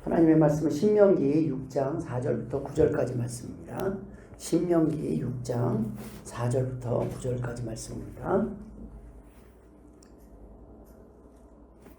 하나님의 말씀은 신명기 6장 4절부터 9절까지 말씀입니다. 신명기 6장 4절부터 9절까지 말씀입니다.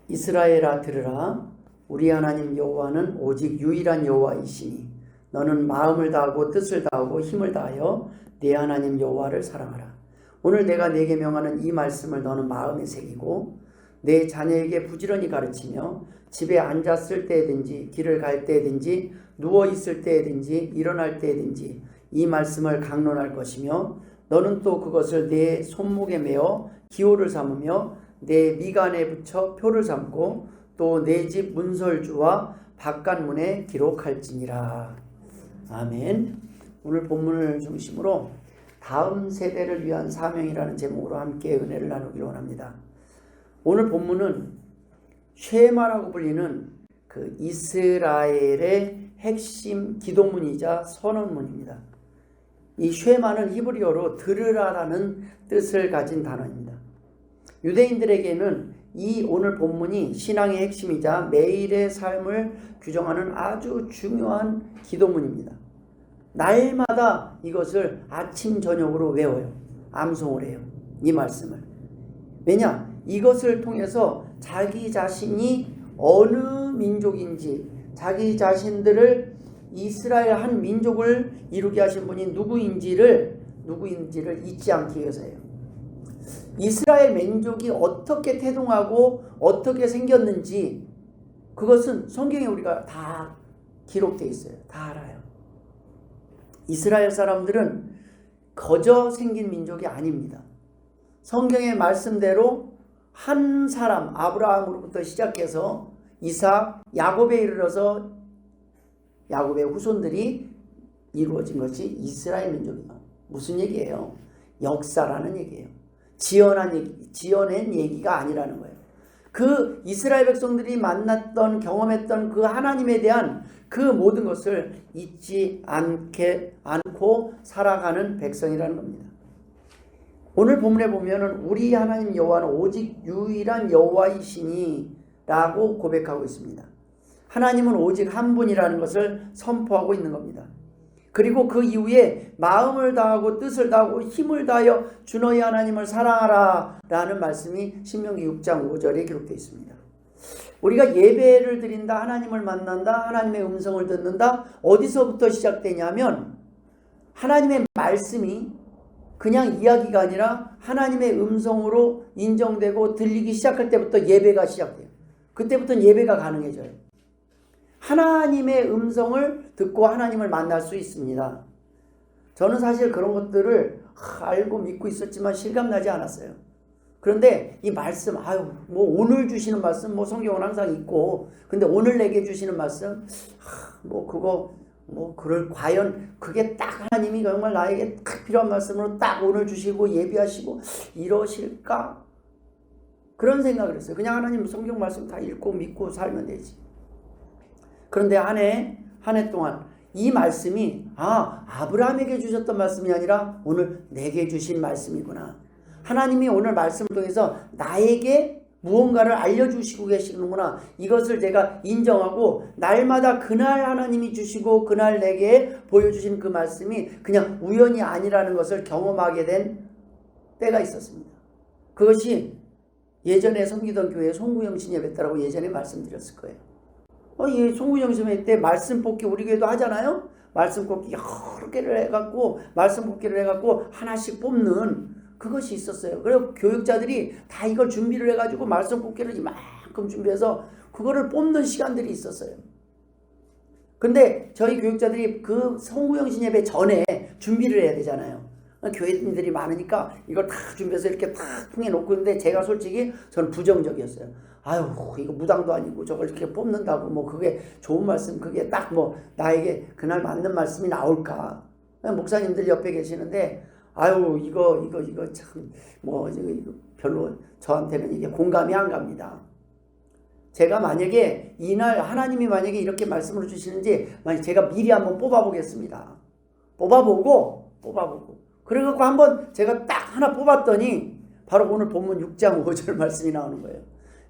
이스라엘아 들으라. 우리 하나님 여호와는 오직 유일한 여호와이시니 너는 마음을 다하고 뜻을 다하고 힘을 다하여 네 하나님 여호와를 사랑하라. 오늘 내가 네게 명하는 이 말씀을 너는 마음에 새기고 내 자녀에게 부지런히 가르치며 집에 앉았을 때든지 길을 갈 때든지 누워있을 때든지 일어날 때든지 이 말씀을 강론할 것이며 너는 또 그것을 내 손목에 메어 기호를 삼으며 내 미간에 붙여 표를 삼고 또 내 집 문설주와 바깥문에 기록할지니라. 아멘. 오늘 본문을 중심으로 다음 세대를 위한 사명이라는 제목으로 함께 은혜를 나누기를 원합니다. 오늘 본문은 쉐마라고 불리는 그 이스라엘의 핵심 기도문이자 선언문입니다. 이 쉐마는 히브리어로 들으라라는 뜻을 가진 단어입니다. 유대인들에게는 이 오늘 본문이 신앙의 핵심이자 매일의 삶을 규정하는 아주 중요한 기도문입니다. 날마다 이것을 아침 저녁으로 외워요. 암송을 해요. 이 말씀을. 왜냐? 이것을 통해서 자기 자신이 어느 민족인지, 자기 자신들을 이스라엘 한 민족을 이루게 하신 분이 누구인지를 잊지 않기 위해서예요. 이스라엘 민족이 어떻게 태동하고 어떻게 생겼는지 그것은 성경에 우리가 다 기록되어 있어요. 다 알아요. 이스라엘 사람들은 거저 생긴 민족이 아닙니다. 성경의 말씀대로 한 사람 아브라함으로부터 시작해서 이삭, 야곱에 이르러서 야곱의 후손들이 이루어진 것이 이스라엘 민족이에요. 무슨 얘기예요? 역사라는 얘기예요. 지어낸 얘기가 아니라는 거예요. 그 이스라엘 백성들이 만났던 경험했던 그 하나님에 대한 그 모든 것을 잊지 않고 살아가는 백성이라는 겁니다. 오늘 본문에 보면은 우리 하나님 여호와는 오직 유일한 여호와이시니 라고 고백하고 있습니다. 하나님은 오직 한 분이라는 것을 선포하고 있는 겁니다. 그리고 그 이후에 마음을 다하고 뜻을 다하고 힘을 다하여 주 너희 하나님을 사랑하라 라는 말씀이 신명기 6장 5절에 기록되어 있습니다. 우리가 예배를 드린다, 하나님을 만난다, 하나님의 음성을 듣는다, 어디서부터 시작되냐면 하나님의 말씀이 그냥 이야기가 아니라 하나님의 음성으로 인정되고 들리기 시작할 때부터 예배가 시작돼요. 그때부터는 예배가 가능해져요. 하나님의 음성을 듣고 하나님을 만날 수 있습니다. 저는 사실 그런 것들을 알고 믿고 있었지만 실감나지 않았어요. 그런데 이 말씀, 뭐 오늘 주시는 말씀, 뭐 성경은 항상 있고, 근데 오늘 내게 주시는 말씀, 과연 그게 딱 하나님이 정말 나에게 딱 필요한 말씀으로 딱 오늘 주시고 예비하시고 이러실까? 그런 생각을 했어요. 그냥 하나님 성경 말씀 다 읽고 믿고 살면 되지. 그런데 한 해 동안 이 말씀이 아브라함에게 주셨던 말씀이 아니라 오늘 내게 주신 말씀이구나. 하나님이 오늘 말씀을 통해서 나에게 무언가를 알려주시고 계시는구나. 이것을 내가 인정하고 날마다 그날 하나님이 주시고 그날 내게 보여주신 그 말씀이 그냥 우연이 아니라는 것을 경험하게 된 때가 있었습니다. 그것이 예전에 섬기던 교회 송구영신 예배 때라고 예전에 말씀드렸을 거예요. 이 송구영신 예배 때 말씀 뽑기 우리 교회도 하잖아요. 말씀 뽑기 여러 개를 해갖고 말씀 뽑기를 해갖고 하나씩 뽑는 그것이 있었어요. 그리고 교육자들이 다 이걸 준비를 해가지고 말씀 뽑기를 이만큼 준비해서 그거를 뽑는 시간들이 있었어요. 근데 저희 교육자들이 그 송구영신 예배 전에 준비를 해야 되잖아요. 교회인들이 많으니까 이걸 다 준비해서 이렇게 탁 통해 놓고 있는데 제가 솔직히 저는 부정적이었어요. 이거 무당도 아니고 저걸 이렇게 뽑는다고 뭐 그게 좋은 말씀, 그게 딱 뭐 나에게 그날 맞는 말씀이 나올까? 목사님들 옆에 계시는데 이거 참 이거 별로 저한테는 이게 공감이 안 갑니다. 제가 만약에 이날 하나님이 만약에 이렇게 말씀을 주시는지 만약 제가 미리 한번 뽑아보겠습니다. 뽑아보고 그래갖고 한번 제가 딱 하나 뽑았더니 바로 오늘 본문 6장 5절 말씀이 나오는 거예요.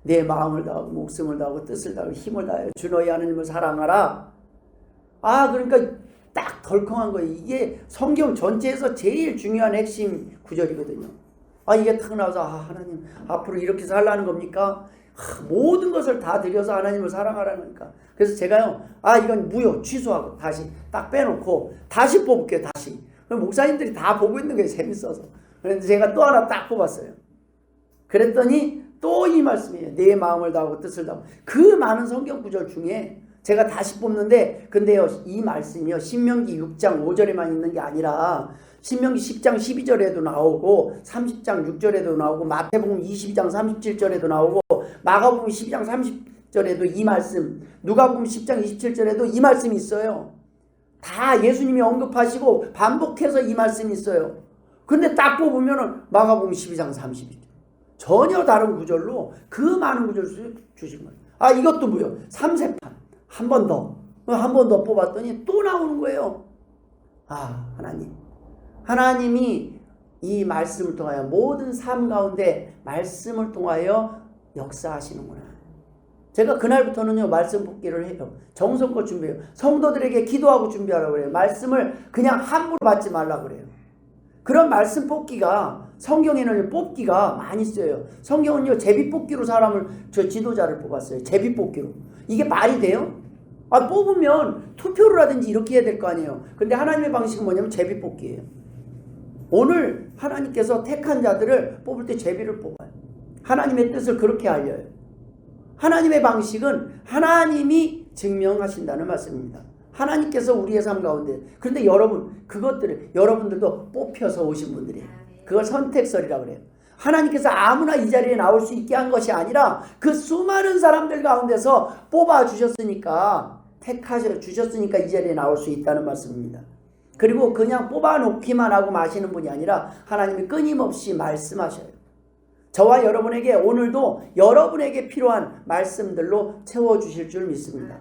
내 마음을 다하고 목숨을 다하고 뜻을 다하고 힘을 다하여 주 너희 하나님을 사랑하라. 그러니까 딱 덜컹한 거예요. 이게 성경 전체에서 제일 중요한 핵심 구절이거든요. 이게 탁 나와서 하나님 앞으로 이렇게 살라는 겁니까? 모든 것을 다 들여서 하나님을 사랑하라는 거니까. 그래서 제가요, 이건 무효 취소하고 다시 딱 빼놓고 다시 뽑을게요. 다시. 그럼 목사님들이 다 보고 있는 게 재밌어서. 그런데 제가 또 하나 딱 뽑았어요. 그랬더니 또 이 말씀이에요. 내 마음을 다하고 뜻을 다하고. 그 많은 성경 구절 중에 제가 다시 뽑는데, 근데요, 이 말씀이요, 신명기 6장 5절에만 있는 게 아니라 신명기 10장 12절에도 나오고 30장 6절에도 나오고 마태복음 22장 37절에도 나오고 마가복음 12장 30절에도 이 말씀, 누가복음 10장 27절에도 이 말씀이 있어요. 다 예수님이 언급하시고 반복해서 이 말씀이 있어요. 근데 딱 뽑으면은 마가복음 12장 32절. 전혀 다른 구절로 그 많은 구절을 주신 거예요. 이것도 뭐예요? 3세판. 한 번 더 뽑았더니 또 나오는 거예요. 하나님이 이 말씀을 통하여 모든 삶 가운데 말씀을 통하여 역사하시는구나. 제가 그날부터는요, 말씀 뽑기를 해요. 정성껏 준비해요. 성도들에게 기도하고 준비하라고 그래요. 말씀을 그냥 함부로 받지 말라고 그래요. 그런 말씀 뽑기가, 성경에는 뽑기가 많이 쓰여요. 성경은요, 제비뽑기로 지도자를 뽑았어요. 제비뽑기로. 이게 말이 돼요? 뽑으면 투표를 하든지 이렇게 해야 될 거 아니에요. 근데 하나님의 방식은 뭐냐면 제비뽑기예요. 오늘 하나님께서 택한 자들을 뽑을 때 제비를 뽑아요. 하나님의 뜻을 그렇게 알려요. 하나님의 방식은 하나님이 증명하신다는 말씀입니다. 하나님께서 우리의 삶 가운데. 그런데 여러분들도 뽑혀서 오신 분들이에요. 그걸 선택설이라고 그래요. 하나님께서 아무나 이 자리에 나올 수 있게 한 것이 아니라 그 수많은 사람들 가운데서 뽑아주셨으니까, 택하셔 주셨으니까 이 자리에 나올 수 있다는 말씀입니다. 그리고 그냥 뽑아놓기만 하고 마시는 분이 아니라 하나님이 끊임없이 말씀하셔요. 저와 여러분에게 오늘도 여러분에게 필요한 말씀들로 채워주실 줄 믿습니다.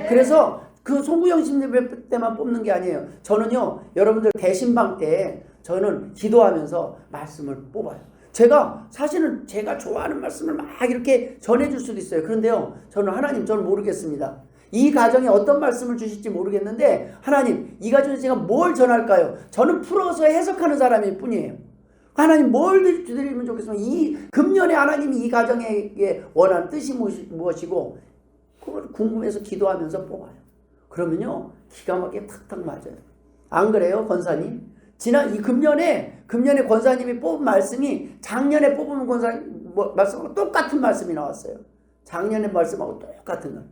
그래서 그 송구영 신예배 때만 뽑는 게 아니에요. 저는요, 여러분들 대신방 때 저는 기도하면서 말씀을 뽑아요. 사실은 제가 좋아하는 말씀을 막 이렇게 전해줄 수도 있어요. 그런데요, 저는 모르겠습니다. 이 가정에 어떤 말씀을 주실지 모르겠는데, 하나님, 이 가정에 제가 뭘 전할까요? 저는 풀어서 해석하는 사람일 뿐이에요. 하나님 뭘 드리면 좋겠습니까? 이 금년에 하나님이 이 가정에게 원하는 뜻이 무엇이고, 그걸 궁금해서 기도하면서 뽑아요. 그러면요, 기가 막히게 탁탁 맞아요. 안 그래요, 권사님? 이 금년에 권사님이 뽑은 말씀이 작년에 뽑은 권사님 말씀하고 똑같은 말씀이 나왔어요. 작년의 말씀하고 똑같은 거.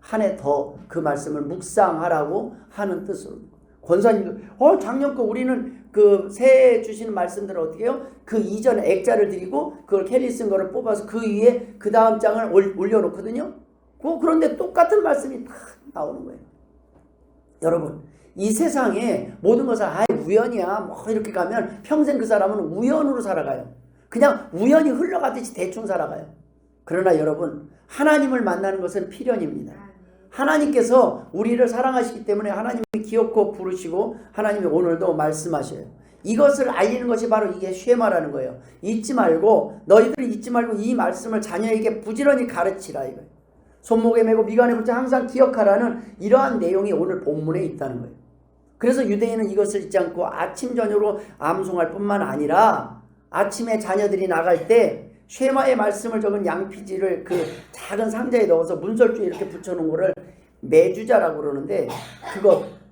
한 해 더 그 말씀을 묵상하라고 하는 뜻으로. 권사님도 작년 거 우리는 그 새해 주시는 말씀들을 어떻게 해요? 그 이전에 액자를 드리고 그걸 캐리 쓴 거를 뽑아서 그 위에 그 다음 장을 올려놓거든요. 그런데 똑같은 말씀이 다 나오는 거예요. 여러분, 이 세상에 모든 것을 우연이야 이렇게 가면 평생 그 사람은 우연으로 살아가요. 그냥 우연히 흘러가듯이 대충 살아가요. 그러나 여러분, 하나님을 만나는 것은 필연입니다. 하나님께서 우리를 사랑하시기 때문에 하나님이 기어코 부르시고 하나님이 오늘도 말씀하셔요. 이것을 알리는 것이 바로 이게 쉐마라는 거예요. 너희들이 잊지 말고 이 말씀을 자녀에게 부지런히 가르치라 이거예요. 손목에 메고 미간에 붙여 항상 기억하라는 이러한 내용이 오늘 본문에 있다는 거예요. 그래서 유대인은 이것을 잊지 않고 아침 저녁으로 암송할 뿐만 아니라 아침에 자녀들이 나갈 때 쉐마의 말씀을 적은 양피지를 그 작은 상자에 넣어서 문설주에 이렇게 붙여놓은 거를 매주자라고 그러는데,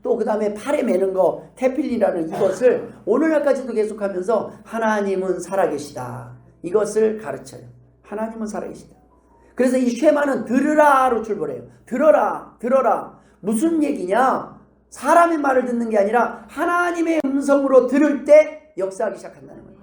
또 그 다음에 팔에 매는 거 테필리라는 이것을 오늘날까지도 계속하면서 하나님은 살아계시다, 이것을 가르쳐요. 하나님은 살아계시다. 그래서 이 쉐마는 들으라로 출발해요. 들어라. 무슨 얘기냐? 사람의 말을 듣는 게 아니라 하나님의 음성으로 들을 때 역사하기 시작한다는 거예요.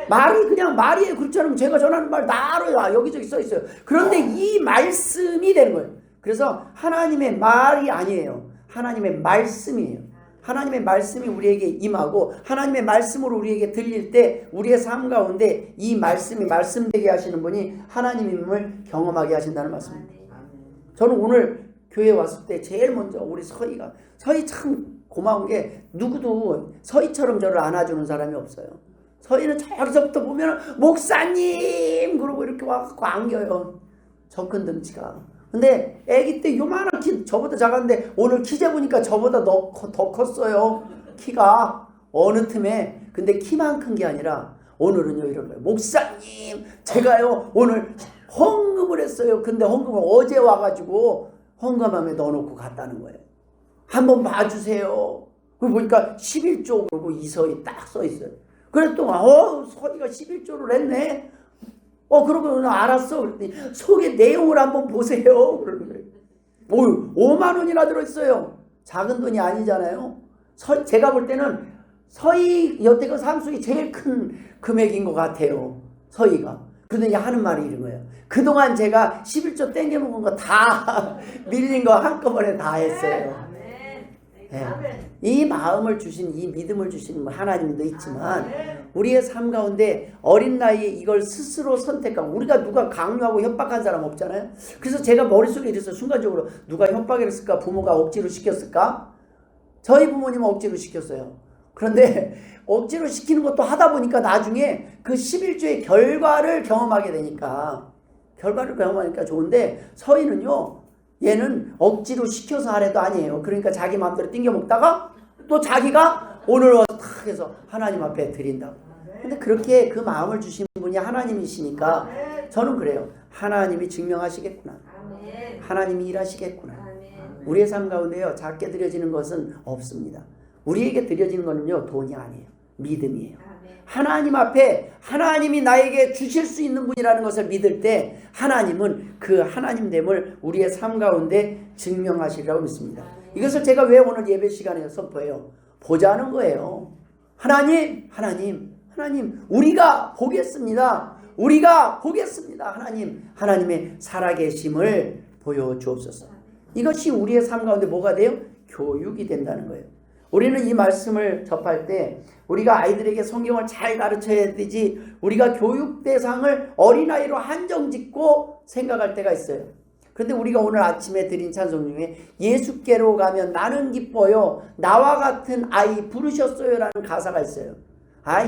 말이 그냥 말이에요. 그렇지 않으면 제가 전하는 말 나로야 여기저기 써 있어요. 그런데 이 말씀이 되는 거예요. 그래서 하나님의 말이 아니에요. 하나님의 말씀이에요. 하나님의 말씀이 우리에게 임하고 하나님의 말씀으로 우리에게 들릴 때 우리의 삶 가운데 이 말씀이 말씀되게 하시는 분이 하나님임을 경험하게 하신다는 말씀입니다. 저는 오늘 교회 왔을 때 제일 먼저 우리 서희 참 고마운 게 누구도 서희처럼 저를 안아주는 사람이 없어요. 서희는 저기서부터 보면 목사님 그러고 이렇게 와서 안겨요. 저 큰 덩치가. 근데 애기 때 요만한 키, 저보다 작았는데 오늘 키 재보니까 저보다 더 컸어요. 키가 어느 틈에. 근데 키만 큰 게 아니라 오늘은요 이런 거예요. 목사님 제가요 오늘 헌금을 했어요. 근데 헌금을 어제 와가지고 헌금함에 넣어놓고 갔다는 거예요. 한번 봐주세요. 그리고 보니까 11조 그러고 이서희 딱 써있어요. 그랬더니 서희가 11조를 했네. 그러고 알았어. 그랬더니 속에 내용을 한번 보세요. 그러는 거예요. 5만 원이나 들어있어요. 작은 돈이 아니잖아요. 제가 볼 때는 서희 여태껏 삶 속에 제일 큰 금액인 것 같아요. 서희가. 그러더니 하는 말이 이런 거예요. 그동안 제가 11조 땡겨 먹은 거 다 밀린 거 한꺼번에 다 했어요. 네. 이 마음을 주신, 이 믿음을 주신 하나님도 있지만 우리의 삶 가운데 어린 나이에 이걸 스스로 선택하고, 우리가 누가 강요하고 협박한 사람 없잖아요. 그래서 제가 머릿속에 이랬어요. 순간적으로 누가 협박을 했을까? 부모가 억지로 시켰을까? 저희 부모님은 억지로 시켰어요. 그런데 억지로 시키는 것도 하다 보니까 나중에 그 11조의 결과를 경험하게 되니까, 좋은데 서희는요, 얘는 억지로 시켜서 하래도 아니에요. 그러니까 자기 마음대로 띵겨 먹다가 또 자기가 오늘 와서 탁 해서 하나님 앞에 드린다고. 근데 그렇게 그 마음을 주신 분이 하나님이시니까 저는 그래요. 하나님이 증명하시겠구나. 하나님이 일하시겠구나. 우리의 삶 가운데요, 작게 드려지는 것은 없습니다. 우리에게 드려지는 거는요, 돈이 아니에요. 믿음이에요. 하나님 앞에 하나님이 나에게 주실 수 있는 분이라는 것을 믿을 때 하나님은 그 하나님됨을 우리의 삶 가운데 증명하시리라고 믿습니다. 이것을 제가 왜 오늘 예배 시간에 선포해요? 보자는 거예요. 하나님 우리가 보겠습니다. 하나님의 살아계심을 보여주옵소서. 이것이 우리의 삶 가운데 뭐가 돼요? 교육이 된다는 거예요. 우리는 이 말씀을 접할 때 우리가 아이들에게 성경을 잘 가르쳐야 되지, 우리가 교육 대상을 어린아이로 한정짓고 생각할 때가 있어요. 그런데 우리가 오늘 아침에 드린 찬송 중에 예수께로 가면 나는 기뻐요, 나와 같은 아이 부르셨어요 라는 가사가 있어요.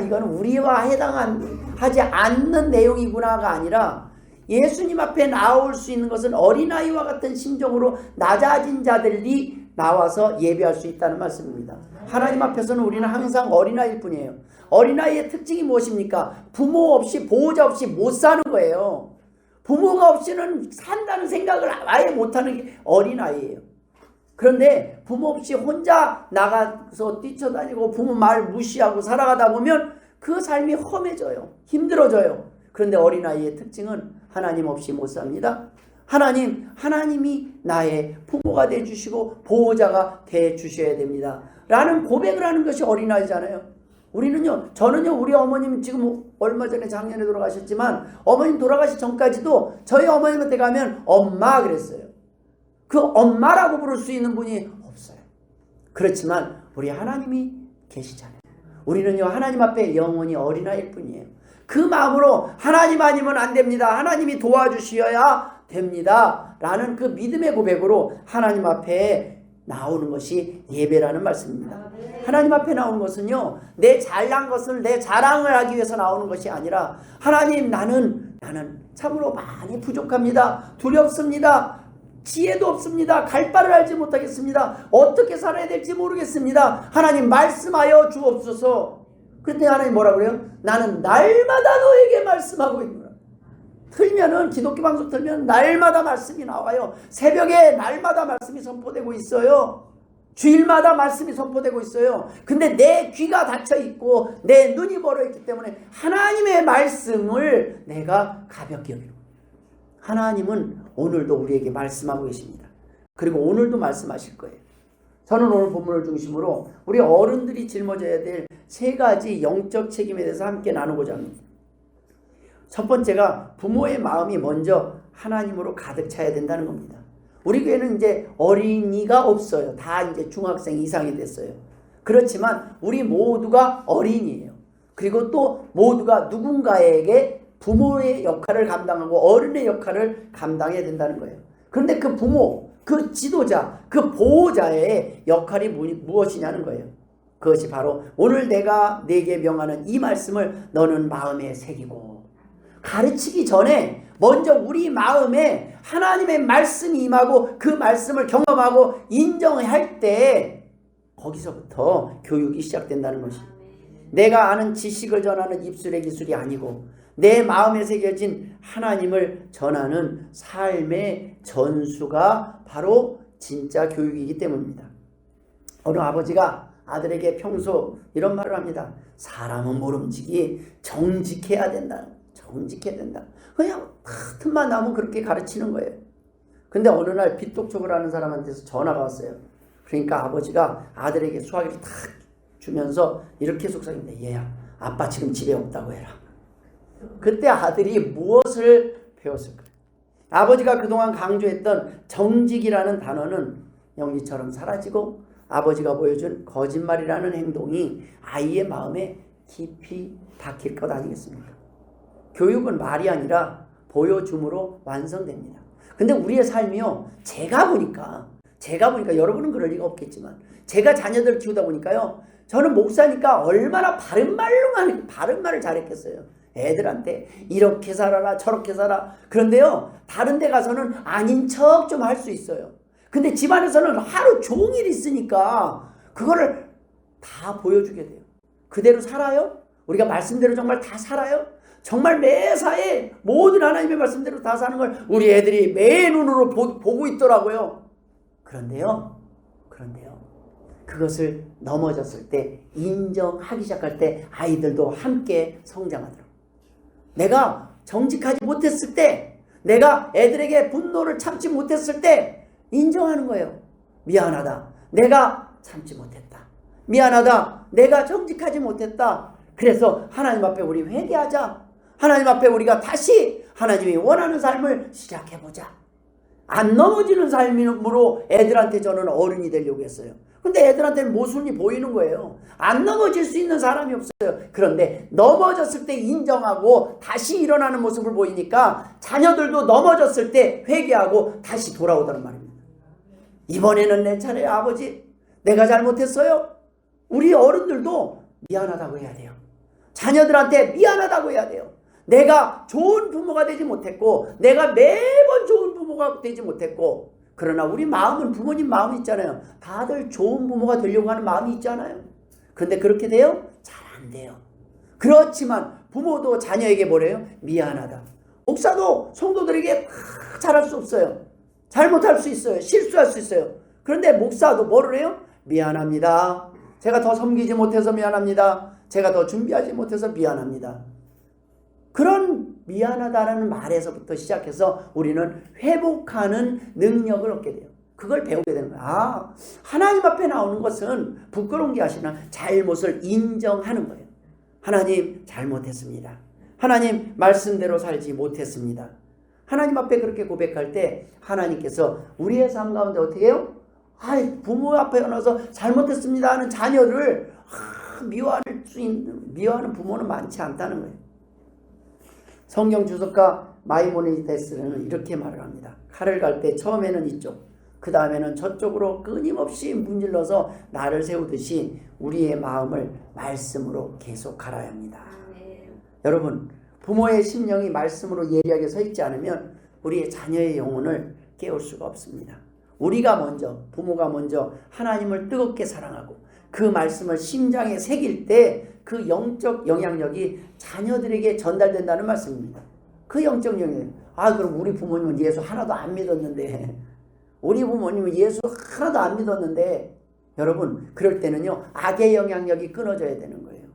이거는 우리와 해당하지 않는 내용이구나가 아니라, 예수님 앞에 나올 수 있는 것은 어린아이와 같은 심정으로 낮아진 자들이 나와서 예배할 수 있다는 말씀입니다. 하나님 앞에서는 우리는 항상 어린아이일 뿐이에요. 어린아이의 특징이 무엇입니까? 부모 없이, 보호자 없이 못 사는 거예요. 부모가 없이는 산다는 생각을 아예 못하는 게 어린아이예요. 그런데 부모 없이 혼자 나가서 뛰쳐다니고 부모 말 무시하고 살아가다 보면 그 삶이 험해져요. 힘들어져요. 그런데 어린아이의 특징은 하나님 없이 못 삽니다. 하나님이 나의 부모가 되어주시고 보호자가 되어주셔야 됩니다 라는 고백을 하는 것이 어린아이잖아요. 저는요 우리 어머님 지금 얼마 전에 작년에 돌아가셨지만, 어머님 돌아가시 전까지도 저희 어머님한테 가면 엄마 그랬어요. 그 엄마라고 부를 수 있는 분이 없어요. 그렇지만 우리 하나님이 계시잖아요. 우리는요 하나님 앞에 영원히 어린아이일 뿐이에요. 그 마음으로 하나님 아니면 안 됩니다, 하나님이 도와주셔야 됩니다 라는 그 믿음의 고백으로 하나님 앞에 나오는 것이 예배라는 말씀입니다. 하나님 앞에 나오는 것은요, 내 잘난 것을 내 자랑을 하기 위해서 나오는 것이 아니라, 하나님 나는 참으로 많이 부족합니다. 두렵습니다. 지혜도 없습니다. 갈 바를 알지 못하겠습니다. 어떻게 살아야 될지 모르겠습니다. 하나님 말씀하여 주옵소서. 그때 하나님 뭐라 그래요? 나는 날마다 너에게 말씀하고 있노라. 기독교 방송 틀면 날마다 말씀이 나와요. 새벽에 날마다 말씀이 선포되고 있어요. 주일마다 말씀이 선포되고 있어요. 근데 내 귀가 닫혀 있고 내 눈이 멀어 있기 때문에 하나님의 말씀을 내가 가볍게 여기는 거예요. 하나님은 오늘도 우리에게 말씀하고 계십니다. 그리고 오늘도 말씀하실 거예요. 저는 오늘 본문을 중심으로 우리 어른들이 짊어져야 될 3가지 영적 책임에 대해서 함께 나누고자 합니다. 첫 번째가 부모의 마음이 먼저 하나님으로 가득 차야 된다는 겁니다. 우리 교회는 이제 어린이가 없어요. 다 이제 중학생 이상이 됐어요. 그렇지만 우리 모두가 어린이에요. 그리고 또 모두가 누군가에게 부모의 역할을 감당하고 어른의 역할을 감당해야 된다는 거예요. 그런데 그 부모, 그 지도자, 그 보호자의 역할이 무엇이냐는 거예요. 그것이 바로 오늘 내가 네게 명하는 이 말씀을 너는 마음에 새기고 가르치기 전에 먼저 우리 마음에 하나님의 말씀이 임하고 그 말씀을 경험하고 인정할 때 거기서부터 교육이 시작된다는 것입니다. 내가 아는 지식을 전하는 입술의 기술이 아니고 내 마음에 새겨진 하나님을 전하는 삶의 전수가 바로 진짜 교육이기 때문입니다. 어느 아버지가 아들에게 평소 이런 말을 합니다. 사람은 모름지기 정직해야 된다. 정직해야 된다. 그냥 틈만 나면 그렇게 가르치는 거예요. 근데 어느 날 빚독촉을 하는 사람한테서 전화가 왔어요. 그러니까 아버지가 아들에게 수화기를 탁 주면서 이렇게 속삭입니다. 얘야, 아빠 지금 집에 없다고 해라. 그때 아들이 무엇을 배웠을까? 아버지가 그동안 강조했던 정직이라는 단어는 연기처럼 사라지고 아버지가 보여준 거짓말이라는 행동이 아이의 마음에 깊이 박힐 것 아니겠습니까? 교육은 말이 아니라 보여줌으로 완성됩니다. 근데 우리의 삶이요, 제가 보니까 여러분은 그럴 리가 없겠지만 제가 자녀들 키우다 보니까요, 저는 목사니까 얼마나 바른 말을 잘했겠어요. 애들한테 이렇게 살아라 저렇게 살아. 그런데요, 다른 데 가서는 아닌 척 좀 할 수 있어요. 근데 집안에서는 하루 종일 있으니까 그거를 다 보여주게 돼요. 그대로 살아요? 우리가 말씀대로 정말 다 살아요? 정말 매사에 모든 하나님의 말씀대로 다 사는 걸 우리 애들이 매 눈으로 보고 있더라고요. 그런데요, 그것을 넘어졌을 때, 인정하기 시작할 때 아이들도 함께 성장하더라고요. 내가 정직하지 못했을 때, 내가 애들에게 분노를 참지 못했을 때 인정하는 거예요. 미안하다. 내가 참지 못했다. 미안하다. 내가 정직하지 못했다. 그래서 하나님 앞에 우리 회개하자. 하나님 앞에 우리가 다시 하나님이 원하는 삶을 시작해보자. 안 넘어지는 삶으로 애들한테 저는 어른이 되려고 했어요. 근데 애들한테는 모순이 보이는 거예요. 안 넘어질 수 있는 사람이 없어요. 그런데 넘어졌을 때 인정하고 다시 일어나는 모습을 보이니까 자녀들도 넘어졌을 때 회개하고 다시 돌아오더란 말입니다. 이번에는 내 차례야 아버지. 내가 잘못했어요. 우리 어른들도 미안하다고 해야 돼요. 자녀들한테 미안하다고 해야 돼요. 내가 좋은 부모가 되지 못했고 내가 매번 좋은 부모가 되지 못했고, 그러나 우리 마음은 부모님 마음이 있잖아요. 다들 좋은 부모가 되려고 하는 마음이 있잖아요. 그런데 그렇게 돼요? 잘 안 돼요. 그렇지만 부모도 자녀에게 뭐래요? 미안하다. 목사도 성도들에게 잘할 수 없어요. 잘못할 수 있어요. 실수할 수 있어요. 그런데 목사도 뭐를 해요? 미안합니다. 제가 더 섬기지 못해서 미안합니다. 제가 더 준비하지 못해서 미안합니다. 그런 미안하다라는 말에서부터 시작해서 우리는 회복하는 능력을 얻게 돼요. 그걸 배우게 되는 거예요. 아, 하나님 앞에 나오는 것은 부끄러운 게 아니라 잘못을 인정하는 거예요. 하나님 잘못했습니다. 하나님 말씀대로 살지 못했습니다. 하나님 앞에 그렇게 고백할 때 하나님께서 우리의 삶 가운데 어떻게 해요? 부모 앞에 나와서 잘못했습니다 하는 자녀를 미워하는 부모는 많지 않다는 거예요. 성경 주석가 마이모니데스는 이렇게 말을 합니다. 칼을 갈 때 처음에는 이쪽, 그 다음에는 저쪽으로 끊임없이 문질러서 나를 세우듯이 우리의 마음을 말씀으로 계속 갈아야 합니다. 여러분, 부모의 심령이 말씀으로 예리하게 서 있지 않으면 우리의 자녀의 영혼을 깨울 수가 없습니다. 우리가 먼저, 부모가 먼저 하나님을 뜨겁게 사랑하고 그 말씀을 심장에 새길 때 그 영적 영향력이 자녀들에게 전달된다는 말씀입니다. 그 영적 영향력. 그럼 우리 부모님은 예수 하나도 안 믿었는데, 우리 부모님은 예수 하나도 안 믿었는데, 여러분, 그럴 때는요, 악의 영향력이 끊어져야 되는 거예요.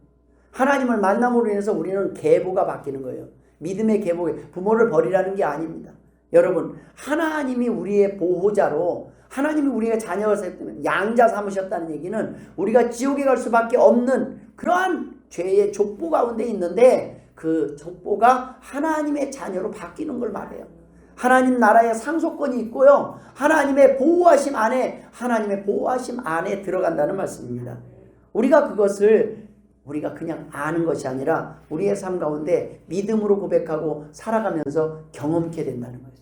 하나님을 만남으로 인해서 우리는 계보가 바뀌는 거예요. 믿음의 계보, 부모를 버리라는 게 아닙니다. 여러분, 하나님이 우리의 보호자로, 하나님이 우리가 자녀를 양자 삼으셨다는 얘기는 우리가 지옥에 갈 수밖에 없는 그러한 죄의 족보 가운데 있는데, 그 족보가 하나님의 자녀로 바뀌는 걸 말해요. 하나님 나라의 상속권이 있고요, 하나님의 보호하심 안에 들어간다는 말씀입니다. 우리가 그것을 우리가 그냥 아는 것이 아니라 우리의 삶 가운데 믿음으로 고백하고 살아가면서 경험케 된다는 거예요.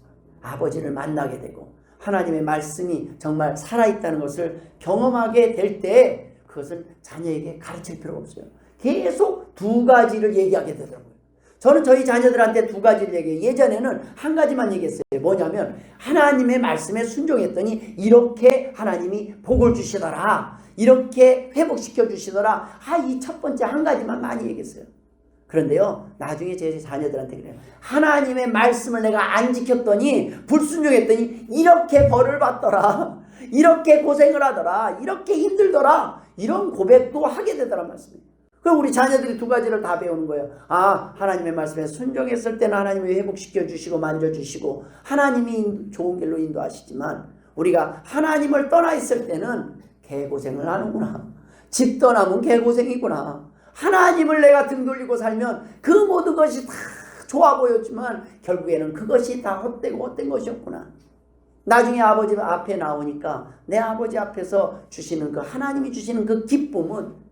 아버지를 만나게 되고 하나님의 말씀이 정말 살아있다는 것을 경험하게 될 때 그것은 자녀에게 가르칠 필요가 없어요. 계속 두 가지를 얘기하게 되더라고요. 저는 저희 자녀들한테 두 가지를 얘기해요. 예전에는 한 가지만 얘기했어요. 뭐냐면 하나님의 말씀에 순종했더니 이렇게 하나님이 복을 주시더라. 이렇게 회복시켜 주시더라. 이 첫 번째 한 가지만 많이 얘기했어요. 그런데요, 나중에 제 자녀들한테 그래요. 하나님의 말씀을 내가 안 지켰더니, 불순종했더니 이렇게 벌을 받더라. 이렇게 고생을 하더라. 이렇게 힘들더라. 이런 고백도 하게 되더란 말씀이에요. 그럼 우리 자녀들이 두 가지를 다 배우는 거예요. 하나님의 말씀에 순종했을 때는 하나님이 회복시켜 주시고 만져주시고 하나님이 좋은 길로 인도하시지만, 우리가 하나님을 떠나 있을 때는 개고생을 하는구나. 집 떠나면 개고생이구나. 하나님을 내가 등 돌리고 살면 그 모든 것이 다 좋아 보였지만 결국에는 그것이 다 헛된 것이었구나. 나중에 아버지 앞에 나오니까 내 아버지 앞에서 주시는 그 하나님이 주시는 그 기쁨은,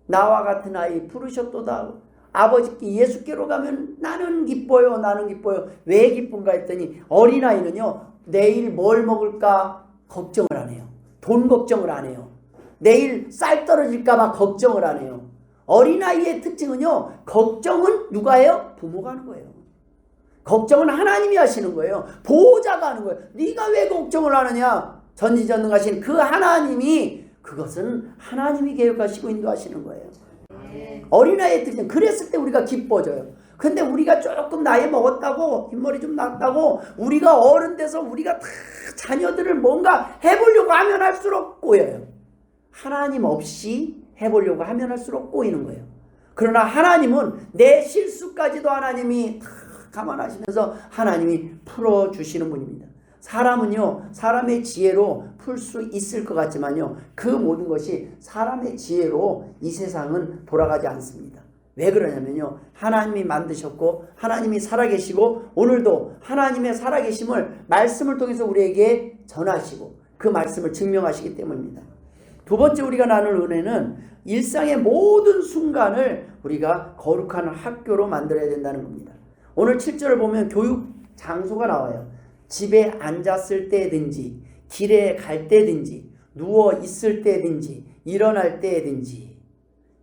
나와 같은 아이 부르셨도다. 아버지께 예수께로 가면 나는 기뻐요. 나는 기뻐요. 왜 기쁜가 했더니 어린아이는요, 내일 뭘 먹을까 걱정을 안 해요. 돈 걱정을 안 해요. 내일 쌀 떨어질까 봐 걱정을 안 해요. 어린아이의 특징은요, 걱정은 누가 해요? 부모가 하는 거예요. 걱정은 하나님이 하시는 거예요. 보호자가 하는 거예요. 네가 왜 걱정을 하느냐? 전지전능하신 그 하나님이, 그것은 하나님이 계획하시고 인도하시는 거예요. 어린아이의 특징, 그랬을 때 우리가 기뻐져요. 근데 우리가 조금 나이 먹었다고, 흰머리 좀 났다고, 우리가 어른 돼서 우리가 다 자녀들을 뭔가 해보려고 하면 할수록 꼬여요. 하나님 없이 해보려고 하면 할수록 꼬이는 거예요. 그러나 하나님은 내 실수까지도 하나님이 다 감안하시면서 하나님이 풀어주시는 분입니다. 사람은요, 사람의 지혜로 풀 수 있을 것 같지만요, 그 모든 것이 사람의 지혜로 이 세상은 돌아가지 않습니다. 왜 그러냐면요, 하나님이 만드셨고 하나님이 살아계시고 오늘도 하나님의 살아계심을 말씀을 통해서 우리에게 전하시고 그 말씀을 증명하시기 때문입니다. 두 번째 우리가 나눌 은혜는 일상의 모든 순간을 우리가 거룩한 학교로 만들어야 된다는 겁니다. 오늘 7절을 보면 교육 장소가 나와요. 집에 앉았을 때든지, 길에 갈 때든지, 누워 있을 때든지, 일어날 때든지,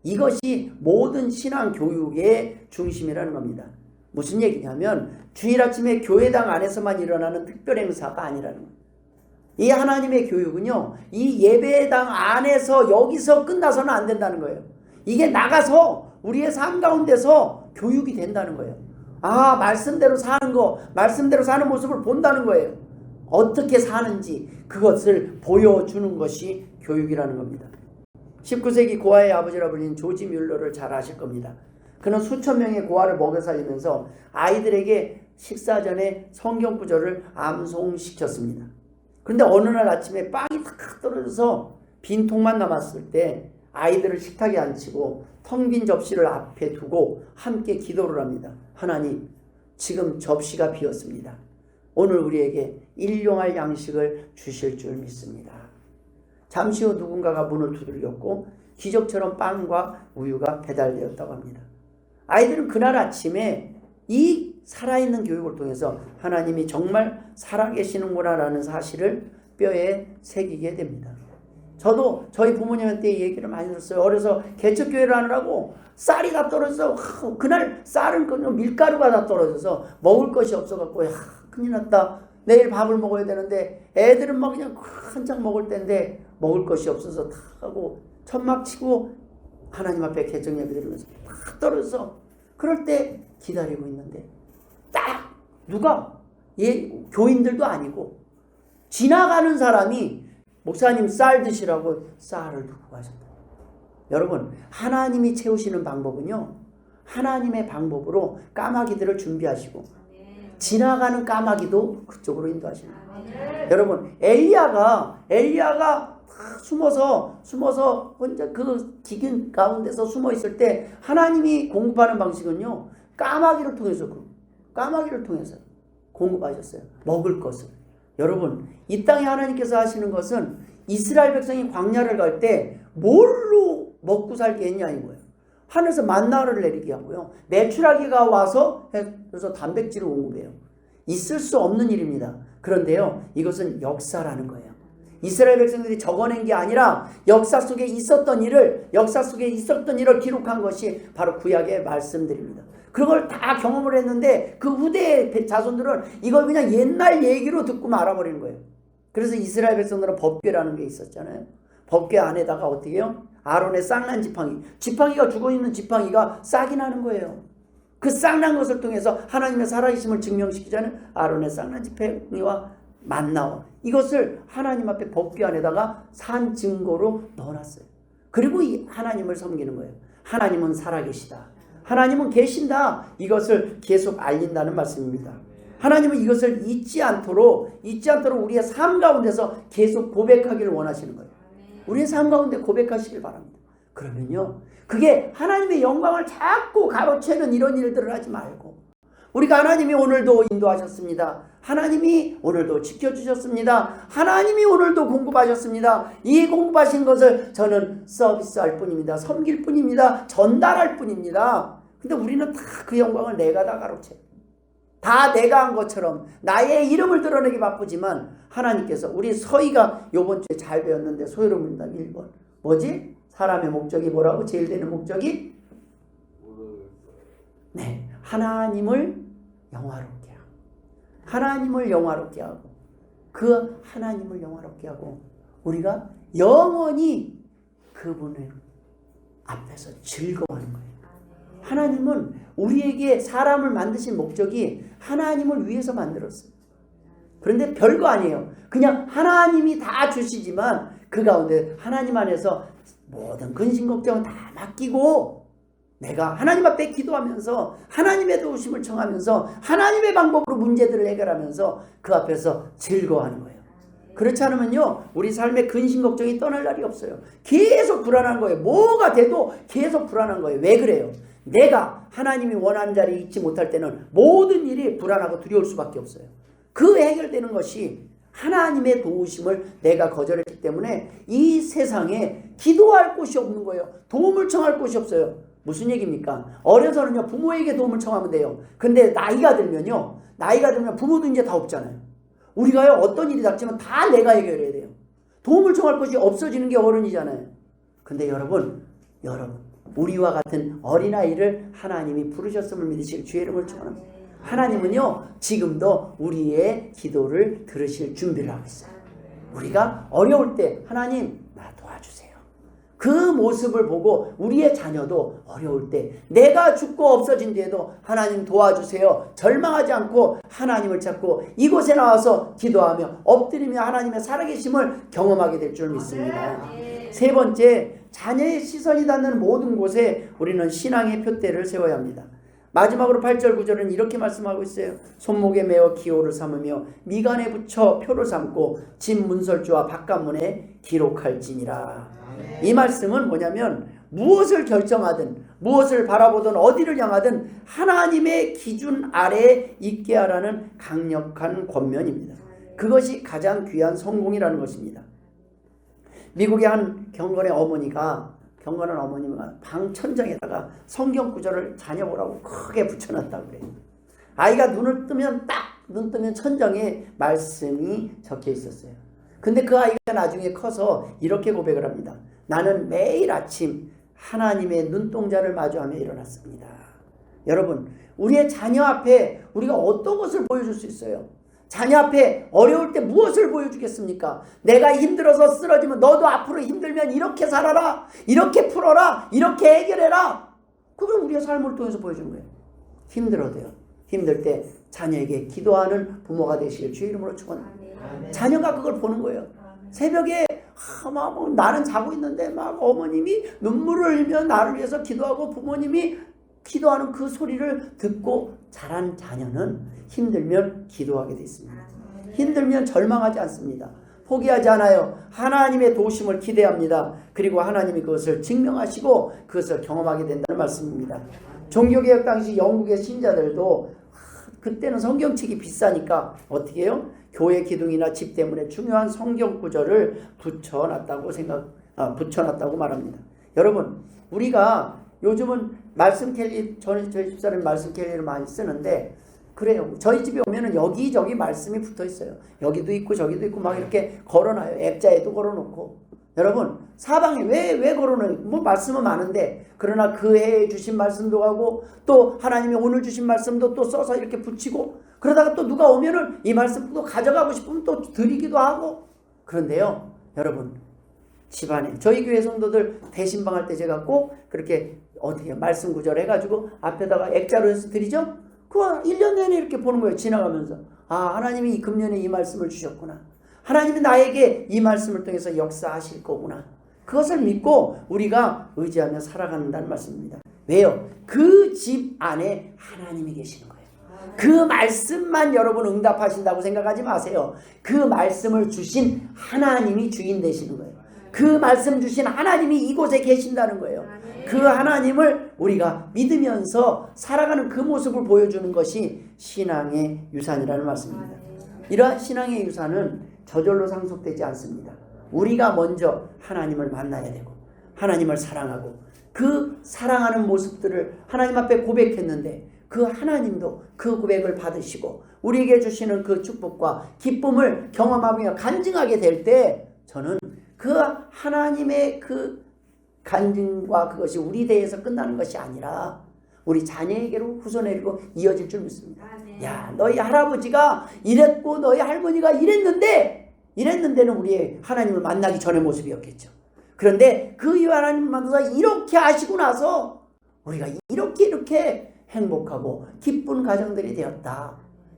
이것이 모든 신앙 교육의 중심이라는 겁니다. 무슨 얘기냐면 주일 아침에 교회당 안에서만 일어나는 특별 행사가 아니라는 겁니다. 이 하나님의 교육은요, 이 예배당 안에서 여기서 끝나서는 안 된다는 거예요. 이게 나가서 우리의 삶 가운데서 교육이 된다는 거예요. 말씀대로 사는 거, 말씀대로 사는 모습을 본다는 거예요. 어떻게 사는지 그것을 보여주는 것이 교육이라는 겁니다. 19세기 고아의 아버지라 불리는 조지 뮬러를 잘 아실 겁니다. 그는 수천 명의 고아를 먹여 살리면서 아이들에게 식사 전에 성경 구절을 암송시켰습니다. 그런데 어느 날 아침에 빵이 탁 떨어져서 빈통만 남았을 때 아이들을 식탁에 앉히고 텅 빈 접시를 앞에 두고 함께 기도를 합니다. 하나님, 지금 접시가 비었습니다. 오늘 우리에게 일용할 양식을 주실 줄 믿습니다. 잠시 후 누군가가 문을 두들겼고 기적처럼 빵과 우유가 배달되었다고 합니다. 아이들은 그날 아침에 이 살아있는 교육을 통해서 하나님이 정말 살아계시는구나 라는 사실을 뼈에 새기게 됩니다. 저도 저희 부모님한테 이 얘기를 많이 들었어요. 어려서 개척교회를 하느라고 쌀이 다 떨어져서 그날 쌀은 그냥 밀가루가 다 떨어져서 먹을 것이 없어갖고 큰일 났다. 내일 밥을 먹어야 되는데 애들은 막 그냥 한창 먹을 때인데 먹을 것이 없어서 다 하고 천막 치고 하나님 앞에 개척 예배 드리면서 다 떨어져서 그럴 때 기다리고 있는데 딱 누가 교인들도 아니고 지나가는 사람이 목사님 쌀 드시라고 쌀을 두고 가셨다. 여러분, 하나님이 채우시는 방법은요, 하나님의 방법으로 까마귀들을 준비하시고 지나가는 까마귀도 그쪽으로 인도하시는 거예요. 여러분, 엘리야가 숨어서 혼자 그 기근 가운데서 숨어 있을 때 하나님이 공급하는 방식은요, 까마귀를 통해서 공급하셨어요. 먹을 것을. 여러분, 이 땅에 하나님께서 하시는 것은 이스라엘 백성이 광야를 갈 때 뭘로 먹고 살게 했냐는 거예요. 하늘에서 만나를 내리게 하고요. 메추라기가 와서 그래서 단백질을 공급해요. 있을 수 없는 일입니다. 그런데요, 이것은 역사라는 거예요. 이스라엘 백성들이 적어낸 게 아니라 역사 속에 있었던 일을 기록한 것이 바로 구약의 말씀들입니다. 그걸 다 경험을 했는데 그 후대 자손들은 이걸 그냥 옛날 얘기로 듣고 말아버리는 거예요. 그래서 이스라엘 백성들은 법궤라는 게 있었잖아요. 법궤 안에다가 어떻게 해요? 아론의 쌍난 지팡이가 죽어있는 지팡이가 싹이 나는 거예요. 그 쌍난 것을 통해서 하나님의 살아계심을 증명시키자는 아론의 쌍난 지팡이와 만나와 이것을 하나님 앞에 법궤 안에다가 산 증거로 넣어놨어요. 그리고 이 하나님을 섬기는 거예요. 하나님은 살아계시다. 하나님은 계신다. 이것을 계속 알린다는 말씀입니다. 하나님은 이것을 잊지 않도록 우리의 삶 가운데서 계속 고백하기를 원하시는 거예요. 우리의 삶 가운데 고백하시길 바랍니다. 그러면요, 그게 하나님의 영광을 자꾸 가로채는 이런 일들을 하지 말고, 우리가 하나님이 오늘도 인도하셨습니다. 하나님이 오늘도 지켜주셨습니다. 하나님이 오늘도 공급하셨습니다. 이 공급하신 것을 저는 서비스할 뿐입니다. 섬길 뿐입니다. 전달할 뿐입니다. 근데 우리는 다 그 영광을 내가 다 가로채. 다 내가 한 것처럼 나의 이름을 드러내기 바쁘지만 하나님께서, 우리 서희가 요번 주에 잘 배웠는데 소요로 문답 1번 뭐지? 사람의 목적이 뭐라고? 제일 되는 목적이? 네, 하나님을 영화롭게 하고, 하나님을 영화롭게 하고, 그 하나님을 영화롭게 하고 우리가 영원히 그분을 앞에서 즐거워하는 거예요. 하나님은 우리에게 사람을 만드신 목적이 하나님을 위해서 만들었어요. 그런데 별거 아니에요. 그냥 하나님이 다 주시지만 그 가운데 하나님 안에서 모든 근심 걱정은 다 맡기고 내가 하나님 앞에 기도하면서 하나님의 도우심을 청하면서 하나님의 방법으로 문제들을 해결하면서 그 앞에서 즐거워하는 거예요. 그렇지 않으면요, 우리 삶의 근심 걱정이 떠날 날이 없어요. 계속 불안한 거예요. 뭐가 돼도 계속 불안한 거예요. 왜 그래요? 내가 하나님이 원하는 자리에 있지 못할 때는 모든 일이 불안하고 두려울 수밖에 없어요. 그 해결되는 것이 하나님의 도우심을 내가 거절했기 때문에 이 세상에 기도할 곳이 없는 거예요. 도움을 청할 곳이 없어요. 무슨 얘기입니까? 어려서는요, 부모에게 도움을 청하면 돼요. 근데 나이가 들면 부모도 이제 다 없잖아요. 우리가요, 어떤 일이 닥치면 다 내가 해결해야 돼요. 도움을 청할 곳이 없어지는 게 어른이잖아요. 근데 여러분, 우리와 같은 어린아이를 하나님이 부르셨음을 믿으실 주의 이름을 축원합니다. 하나님은요, 지금도 우리의 기도를 들으실 준비를 하고 있어요. 우리가 어려울 때 하나님 나 도와주세요. 그 모습을 보고 우리의 자녀도 어려울 때 내가 죽고 없어진 뒤에도 하나님 도와주세요. 절망하지 않고 하나님을 찾고 이곳에 나와서 기도하며 엎드리며 하나님의 살아계심을 경험하게 될 줄 믿습니다. 세 번째, 자녀의 시선이 닿는 모든 곳에 우리는 신앙의 표대를 세워야 합니다. 마지막으로 8절 9절은 이렇게 말씀하고 있어요. 손목에 메어 기호를 삼으며 미간에 붙여 표를 삼고 집 문설주와 바깥문에 기록할지니라. 이 말씀은 뭐냐면 무엇을 결정하든 무엇을 바라보든 어디를 향하든 하나님의 기준 아래에 있게 하라는 강력한 권면입니다. 그것이 가장 귀한 성공이라는 것입니다. 미국의 한 경건한 어머니가 방 천장에다가 성경 구절을 자녀 보라고 크게 붙여놨다고 그래요. 아이가 눈 뜨면 천장에 말씀이 적혀 있었어요. 근데 그 아이가 나중에 커서 이렇게 고백을 합니다. 나는 매일 아침 하나님의 눈동자를 마주하며 일어났습니다. 여러분, 우리의 자녀 앞에 우리가 어떤 것을 보여줄 수 있어요? 자녀 앞에 어려울 때 무엇을 보여주겠습니까? 내가 힘들어서 쓰러지면 너도 앞으로 힘들면 이렇게 살아라, 이렇게 풀어라, 이렇게 해결해라. 그걸 우리의 삶을 통해서 보여주는 거예요. 힘들어도요, 힘들 때 자녀에게 기도하는 부모가 되시길 주의 이름으로 축원합니다. 자녀가 그걸 보는 거예요. 새벽에 나는 자고 있는데 막 어머님이 눈물을 흘리며 나를 위해서 기도하고 부모님이 기도하는 그 소리를 듣고 자란 자녀는 힘들면 기도하게 돼 있습니다. 힘들면 절망하지 않습니다. 포기하지 않아요. 하나님의 도우심을 기대합니다. 그리고 하나님이 그것을 증명하시고 그것을 경험하게 된다는 말씀입니다. 종교개혁 당시 영국의 신자들도 그때는 성경책이 비싸니까 어떻게 해요? 교회 기둥이나 집 때문에 중요한 성경 구절을 붙여놨다고 말합니다. 여러분, 우리가 요즘은 말씀 캘리, 저희 집사람이 말씀 캘리를 많이 쓰는데 그래요. 저희 집에 오면은 여기저기 말씀이 붙어 있어요. 여기도 있고 저기도 있고 막 이렇게 걸어놔요. 액자에도 걸어놓고. 여러분 사방에 왜 거론을 뭐 말씀은 많은데 그러나 그 해에 주신 말씀도 하고 또 하나님이 오늘 주신 말씀도 또 써서 이렇게 붙이고 그러다가 또 누가 오면은 이 말씀도 가져가고 싶으면 또 드리기도 하고 그런데요 여러분 집안에 저희 교회 성도들 대신방할 때 제가 꼭 그렇게 어떻게 말씀 구절 해가지고 앞에다가 액자로 해서 드리죠. 그거 1년 내내 이렇게 보는 거예요. 지나가면서 아 하나님이 이 금년에 이 말씀을 주셨구나. 하나님이 나에게 이 말씀을 통해서 역사하실 거구나. 그것을 믿고 우리가 의지하며 살아간다는 말씀입니다. 왜요? 그 집 안에 하나님이 계시는 거예요. 그 말씀만 여러분 응답하신다고 생각하지 마세요. 그 말씀을 주신 하나님이 주인 되시는 거예요. 그 말씀 주신 하나님이 이곳에 계신다는 거예요. 그 하나님을 우리가 믿으면서 살아가는 그 모습을 보여주는 것이 신앙의 유산이라는 말씀입니다. 이러한 신앙의 유산은 저절로 상속되지 않습니다. 우리가 먼저 하나님을 만나야 되고 하나님을 사랑하고 그 사랑하는 모습들을 하나님 앞에 고백했는데 그 하나님도 그 고백을 받으시고 우리에게 주시는 그 축복과 기쁨을 경험하며 간증하게 될 때 저는 그 하나님의 그 간증과 그것이 우리 대에서 끝나는 것이 아니라 우리 자녀에게로 후손에게로 이어질 줄 믿습니다. 야, 너희 할아버지가 이랬고 너희 할머니가 이랬는데는 우리의 하나님을 만나기 전의 모습이었겠죠. 그런데 그 하나님을 만나서 이렇게 하시고 나서 우리가 이렇게 행복하고 기쁜 가정들이 되었다.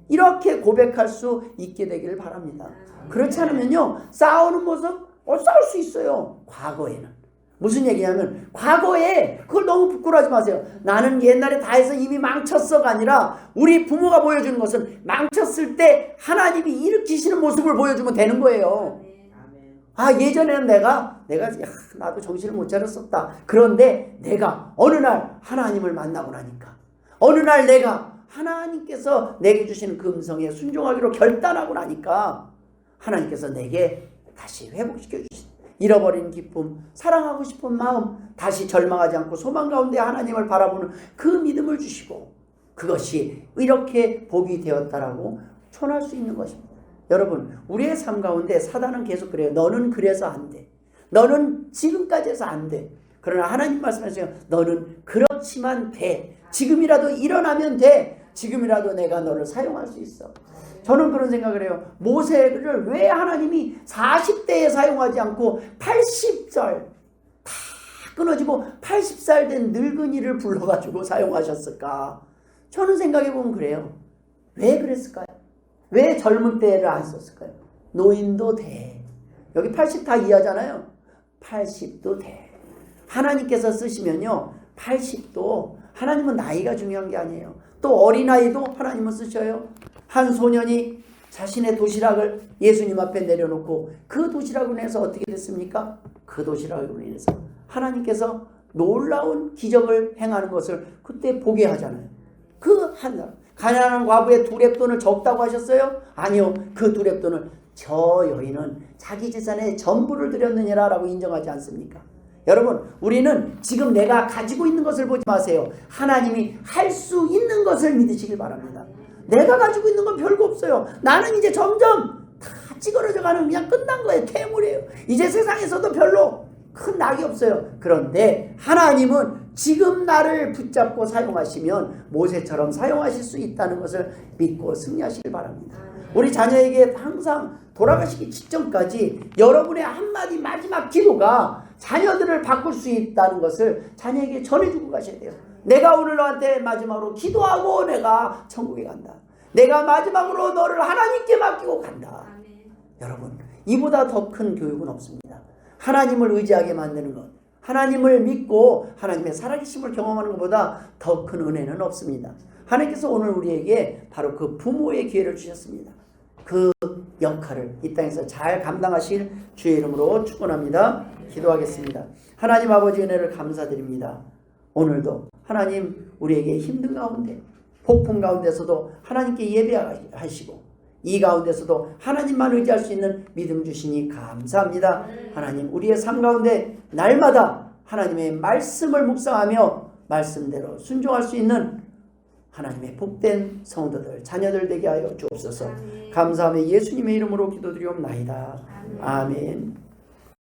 이렇게 고백할 수 있게 되기를 바랍니다. 그렇지 않으면요 싸우는 모습 싸울 수 있어요. 과거에는 무슨 얘기냐면 과거에 그걸 너무 부끄러워하지 마세요. 나는 옛날에 다 해서 이미 망쳤어가 아니라 우리 부모가 보여주는 것은 망쳤을 때 하나님이 일으키시는 모습을 보여주면 되는 거예요. 아 예전에는 내가 나도 정신을 못 차렸었다. 그런데 내가 어느 날 하나님을 만나고 나니까 어느 날 내가 하나님께서 내게 주시는 그 음성에 순종하기로 결단하고 나니까 하나님께서 내게 다시 회복시켜 주신 잃어버린 기쁨, 사랑하고 싶은 마음, 다시 절망하지 않고 소망 가운데 하나님을 바라보는 그 믿음을 주시고 그것이 이렇게 복이 되었다라고 촌할 수 있는 것입니다. 여러분 우리의 삶 가운데 사단은 계속 그래요. 너는 그래서 안 돼. 너는 지금까지 해서 안 돼. 그러나 하나님 말씀하세요. 너는 그렇지만 돼. 지금이라도 일어나면 돼. 지금이라도 내가 너를 사용할 수 있어. 저는 그런 생각을 해요. 모세를 왜 하나님이 40대에 사용하지 않고 80살 다 끊어지고 80살 된 늙은이를 불러가지고 사용하셨을까? 저는 생각해보면 그래요. 왜 그랬을까요? 왜 젊은 때를 안 썼을까요? 노인도 돼. 여기 80 다 이하잖아요. 80도 돼. 하나님께서 쓰시면요 80도 하나님은 나이가 중요한 게 아니에요. 또 어린아이도 하나님은 쓰셔요. 한 소년이 자신의 도시락을 예수님 앞에 내려놓고 그 도시락으로 인해서 어떻게 됐습니까? 그 도시락으로 인해서 하나님께서 놀라운 기적을 행하는 것을 그때 보게 하잖아요. 그 한 가난한 과부의 두렙돈을 적다고 하셨어요? 아니요. 그 두렙돈을 저 여인은 자기 재산의 전부를 드렸느니라 라고 인정하지 않습니까? 여러분 우리는 지금 내가 가지고 있는 것을 보지 마세요. 하나님이 할 수 있는 것을 믿으시길 바랍니다. 내가 가지고 있는 건 별거 없어요. 나는 이제 점점 다 찌그러져가는 그냥 끝난 거예요. 퇴물이에요. 이제 세상에서도 별로 큰 낙이 없어요. 그런데 하나님은 지금 나를 붙잡고 사용하시면 모세처럼 사용하실 수 있다는 것을 믿고 승리하시길 바랍니다. 우리 자녀에게 항상 돌아가시기 직전까지 여러분의 한마디 마지막 기도가 자녀들을 바꿀 수 있다는 것을 자녀에게 전해주고 가셔야 돼요. 내가 오늘 너한테 마지막으로 기도하고 내가 천국에 간다. 내가 마지막으로 너를 하나님께 맡기고 간다. 여러분 이보다 더 큰 교육은 없습니다. 하나님을 의지하게 만드는 것, 하나님을 믿고 하나님의 살아계심을 경험하는 것보다 더 큰 은혜는 없습니다. 하나님께서 오늘 우리에게 바로 그 부모의 기회를 주셨습니다. 그 역할을 이 땅에서 잘 감당하실 주의 이름으로 축원합니다. 기도하겠습니다. 하나님 아버지 은혜를 감사드립니다. 오늘도 하나님 우리에게 힘든 가운데 폭풍 가운데서도 하나님께 예배하시고 이 가운데서도 하나님만 의지할 수 있는 믿음 주시니 감사합니다. 하나님 우리의 삶 가운데 날마다 하나님의 말씀을 묵상하며 말씀대로 순종할 수 있는 하나님의 복된 성도들 자녀들 되게 하여 주옵소서. 감사하며 예수님의 이름으로 기도드리옵나이다. 아멘.